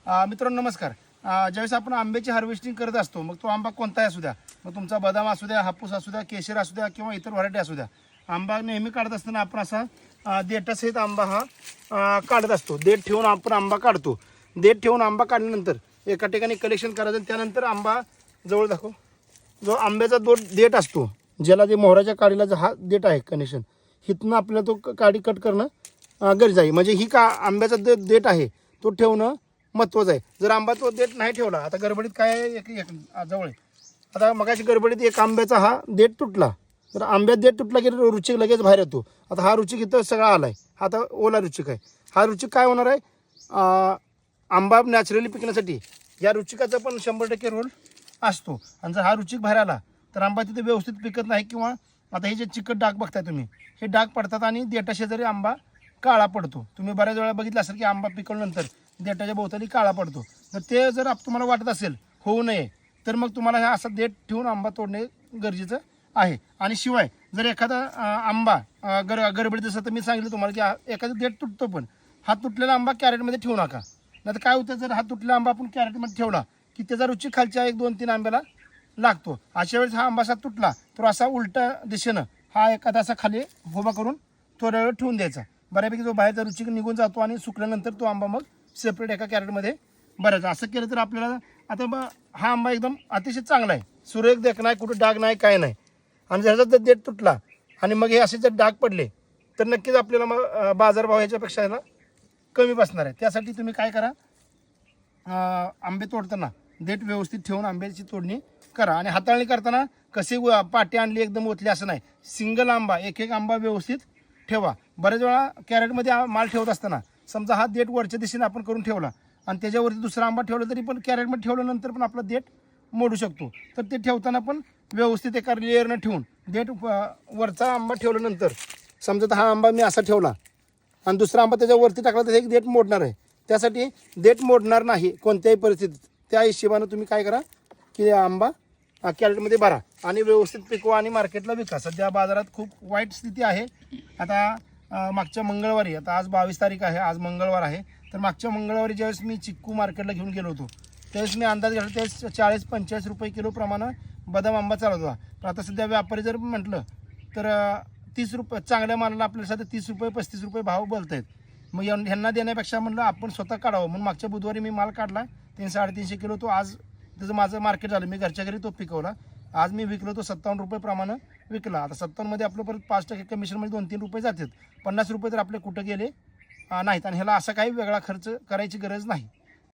मित्रांनो नमस्कार. ज्यावेळेस आपण आंब्याची हार्वेस्टिंग करत असतो, मग तो आंबा कोणताही असू द्या, मग तुमचा बदाम असू द्या, हापूस असू द्या, केशर असू द्या किंवा इतर व्हरायटी असू द्या, आंबा नेहमी काढत असताना आपण असा देठासहित आंबा हा काढत असतो. देठ ठेवून आपण आंबा काढतो. देठ ठेवून आंबा काढल्यानंतर एका ठिकाणी कलेक्शन करायचं. त्यानंतर आंबा जवळ दाखव, जो आंब्याचा देठ असतो, ज्याला जे मोहराच्या काडीला जो हा देठ आहे कनेक्शन, हिथनं आपल्याला तो काडी कट करणं गरजेचं आहे. म्हणजे ही आंब्याचा देठ आहे तो ठेवणं महत्त्वाचं आहे. जर आंबा तो देठ नाही ठेवला, आता गडबडीत काय आहे, एक जवळ आता मगाशी गडबडीत एक आंब्याचा हा देठ तुटला, तर आंब्यात देठ तुटला की रुचिक लगेच बाहेर येतो. आता हा रुचिक इथं सगळा आला आहे, हा आता ओला रुचिक आहे. हा रुचिक काय होणार आहे, आंबा नॅचरली पिकण्यासाठी या रुचिकाचा पण 100% रोल असतो. आणि जर हा रुचिक बाहेर आला तर आंबा तिथे व्यवस्थित पिकत नाही. किंवा आता हे जे चिकट डाग बघताय तुम्ही, हे डाग पडतात आणि देठाशेजारी आंबा काळा पडतो. तुम्ही बऱ्याच वेळा बघितलं असेल की आंबा पिकवल्यानंतर देठाच्या भोवताली काळा पडतो. तर ते जर तुम्हाला वाटत असेल होऊ नये, तर मग तुम्हाला हा असा देठ ठेवून आंबा तोडणे गरजेचं आहे. आणि शिवाय जर एखादा आंबा गडबडीत, जसं तर मी सांगितलं तुम्हाला की एखादा देठ तुटतो, पण हा तुटलेला आंबा कॅरेटमध्ये ठेवू नका. नाही तर काय होतं, जर हा तुटलेला आंबा आपण कॅरेटमध्ये ठेवला की त्याचा रुची खालच्या 1-2-3 आंब्याला लागतो. अशा वेळेस हा आंबा असा तुटला तर असा उलटा दिशेनं हा एखादा असा खाली उभा करून थोड्या वेळ ठेवून द्यायचा. बऱ्यापैकी जो बाहेरचा रुचिक निघून जातो आणि सुकल्यानंतर तो आंबा मग सेपरेट एका कॅरेटमध्ये भरायचा. असं केलं तर आपल्याला आता हा आंबा एकदम अतिशय चांगला आहे, सुरेख देख नाही, कुठं डाग नाही, काय नाही. आणि जर जर देठ तुटला आणि मग हे असे जर डाग पडले तर नक्कीच आपल्याला मग बाजारभाव ह्याच्यापेक्षा ह्याला कमी बसणार आहे. त्यासाठी तुम्ही काय करा, आंबे तोडताना देठ व्यवस्थित ठेवून आंब्याची तोडणी करा. आणि हाताळणी करताना कशी पाटी आणली एकदम ओतली असं नाही, सिंगल आंबा एक आंबा व्यवस्थित ठेवा. बऱ्याच वेळा कॅरेटमध्ये माल ठेवत असताना समजा हा देठ वरच्या दिशेने आपण करून ठेवला आणि त्याच्यावरती दुसरा आंबा ठेवला, तरी पण कॅरेटमध्ये ठेवल्यानंतर पण आपला देठ मोडू शकतो. तर ते ठेवताना पण व्यवस्थित एका लेअरनं ठेवून देठ वरचा आंबा ठेवल्यानंतर, समजा हा आंबा मी असा ठेवला आणि दुसरा आंबा त्याच्यावरती टाकला तर एक देठ मोडणार आहे. त्यासाठी देठ मोडणार नाही कोणत्याही परिस्थितीत. त्या हिशोबानं तुम्ही काय करा की आंबा कॅरेटमध्ये भरा आणि व्यवस्थित पिकवा आणि मार्केटला विका. सध्या बाजारात खूप वाईट स्थिती आहे. आता मागच्या मंगळवारी, आता आज 22 तारीख आहे, आज मंगळवार आहे, तर मागच्या मंगळवारी ज्यावेळेस मी चिक्कू मार्केटला घेऊन गेलो होतो त्यावेळेस मी अंदाज घेतला त्यावेळेस 40-45 रुपये किलो प्रमाणे बदाम आंबा चालत होता. पण आता सध्या व्यापारी जर म्हटलं तर 30 रुपये, चांगल्या मालाला आपल्याला सध्या 30 रुपये 35 रुपये भाव बोलत आहेत. मग ह्यांना देण्यापेक्षा म्हणलं आपण स्वतः काढावं म्हणून मागच्या बुधवारी मी माल काढला 300-350 किलो. तो आज त्याचं माझं मार्केट झालं, मी घरच्या घरी तो पिकवला. आज मी विकलो तो 57 रुपये प्रमाणे विकला. आता 57मध्ये आपलं परत 5% कमिशनमध्ये 2-3 रुपये जातात. 50 रुपये तर आपले कुठं गेले नाहीत. आणि ह्याला असा काही वेगळा खर्च करायची गरज नाही.